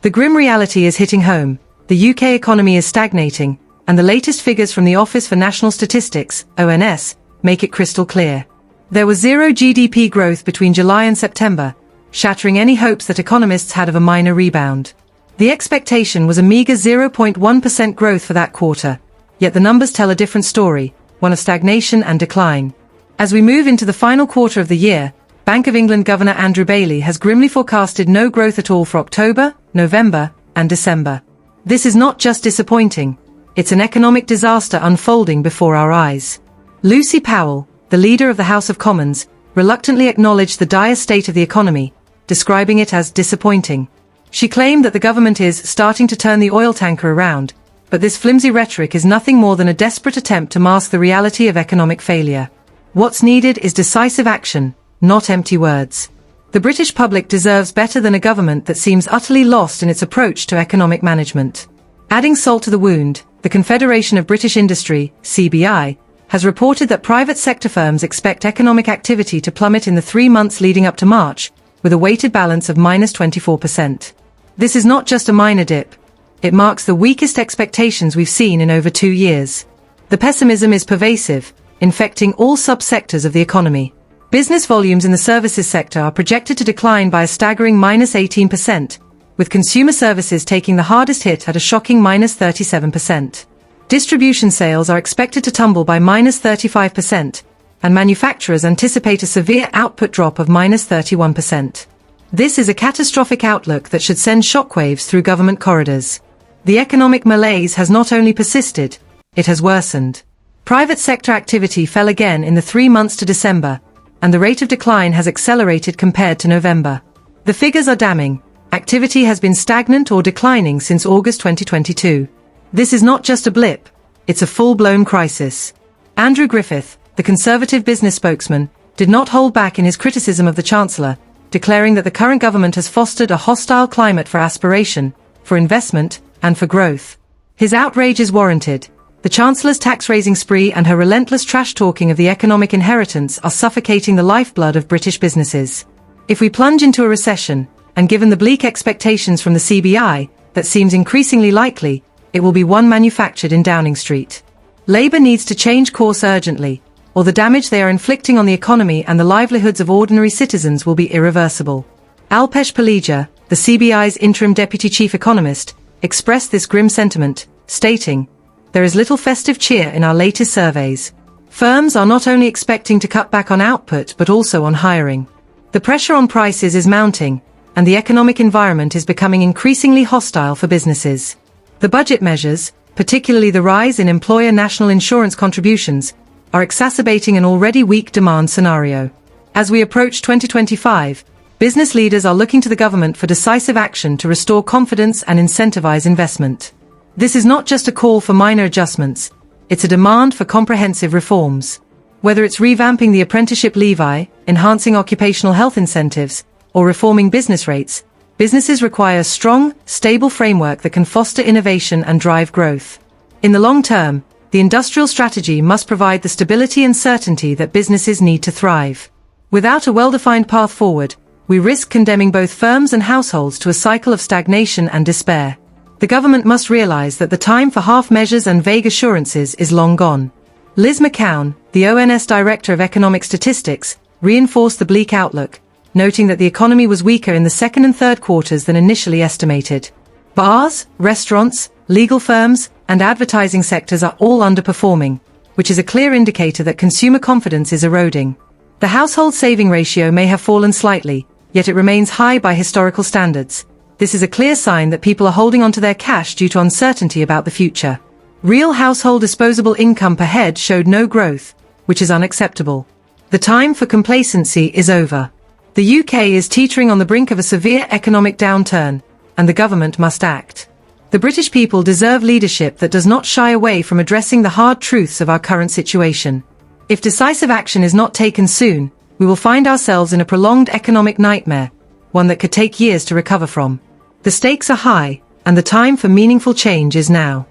The grim reality is hitting home. The UK economy is stagnating, and the latest figures from the Office for National Statistics, ONS, make it crystal clear. There was zero GDP growth between July and September, shattering any hopes that economists had of a minor rebound. The expectation was a meager 0.1% growth for that quarter, yet the numbers tell a different story, one of stagnation and decline. As we move into the final quarter of the year, Bank of England Governor Andrew Bailey has grimly forecasted no growth at all for October, November, and December. This is not just disappointing, it's an economic disaster unfolding before our eyes. Lucy Powell, the leader of the House of Commons, reluctantly acknowledged the dire state of the economy, describing it as disappointing. She claimed that the government is starting to turn the oil tanker around, but this flimsy rhetoric is nothing more than a desperate attempt to mask the reality of economic failure. What's needed is decisive action, not empty words. The British public deserves better than a government that seems utterly lost in its approach to economic management. Adding salt to the wound, the Confederation of British Industry, CBI, has reported that private sector firms expect economic activity to plummet in the 3 months leading up to March, with a weighted balance of -24%. This is not just a minor dip. It marks the weakest expectations we've seen in over 2 years. The pessimism is pervasive, infecting all subsectors of the economy. Business volumes in the services sector are projected to decline by a staggering -18%, with consumer services taking the hardest hit at a shocking -37%. Distribution sales are expected to tumble by -35%, and manufacturers anticipate a severe output drop of -31%. This is a catastrophic outlook that should send shockwaves through government corridors. The economic malaise has not only persisted, it has worsened. Private sector activity fell again in the 3 months to December, and the rate of decline has accelerated compared to November. The figures are damning. Activity has been stagnant or declining since August 2022. This is not just a blip, it's a full-blown crisis. Andrew Griffith, the Conservative business spokesman, did not hold back in his criticism of the Chancellor, declaring that the current government has fostered a hostile climate for aspiration, for investment, and for growth. His outrage is warranted. The Chancellor's tax-raising spree and her relentless trash-talking of the economic inheritance are suffocating the lifeblood of British businesses. If we plunge into a recession, and given the bleak expectations from the CBI, that seems increasingly likely, it will be one manufactured in Downing Street. Labour needs to change course urgently, or the damage they are inflicting on the economy and the livelihoods of ordinary citizens will be irreversible. Alpesh Palija, the CBI's interim deputy chief economist, expressed this grim sentiment, stating, "There is little festive cheer in our latest surveys. Firms are not only expecting to cut back on output but also on hiring. The pressure on prices is mounting, and the economic environment is becoming increasingly hostile for businesses. The budget measures, particularly the rise in employer national insurance contributions, are exacerbating an already weak demand scenario. As we approach 2025, business leaders are looking to the government for decisive action to restore confidence and incentivize investment. This is not just a call for minor adjustments, it's a demand for comprehensive reforms. Whether it's revamping the apprenticeship levy, enhancing occupational health incentives, or reforming business rates, businesses require a strong, stable framework that can foster innovation and drive growth. In the long term, the industrial strategy must provide the stability and certainty that businesses need to thrive. Without a well-defined path forward, we risk condemning both firms and households to a cycle of stagnation and despair. The government must realize that the time for half measures and vague assurances is long gone. Liz McCown, the ONS Director of Economic Statistics, reinforced the bleak outlook, noting that the economy was weaker in the second and third quarters than initially estimated. Bars, restaurants, legal firms, and advertising sectors are all underperforming, which is a clear indicator that consumer confidence is eroding. The household saving ratio may have fallen slightly, yet it remains high by historical standards. This is a clear sign that people are holding onto their cash due to uncertainty about the future. Real household disposable income per head showed no growth, which is unacceptable. The time for complacency is over. The UK is teetering on the brink of a severe economic downturn, and the government must act. The British people deserve leadership that does not shy away from addressing the hard truths of our current situation. If decisive action is not taken soon, we will find ourselves in a prolonged economic nightmare, one that could take years to recover from. The stakes are high, and the time for meaningful change is now.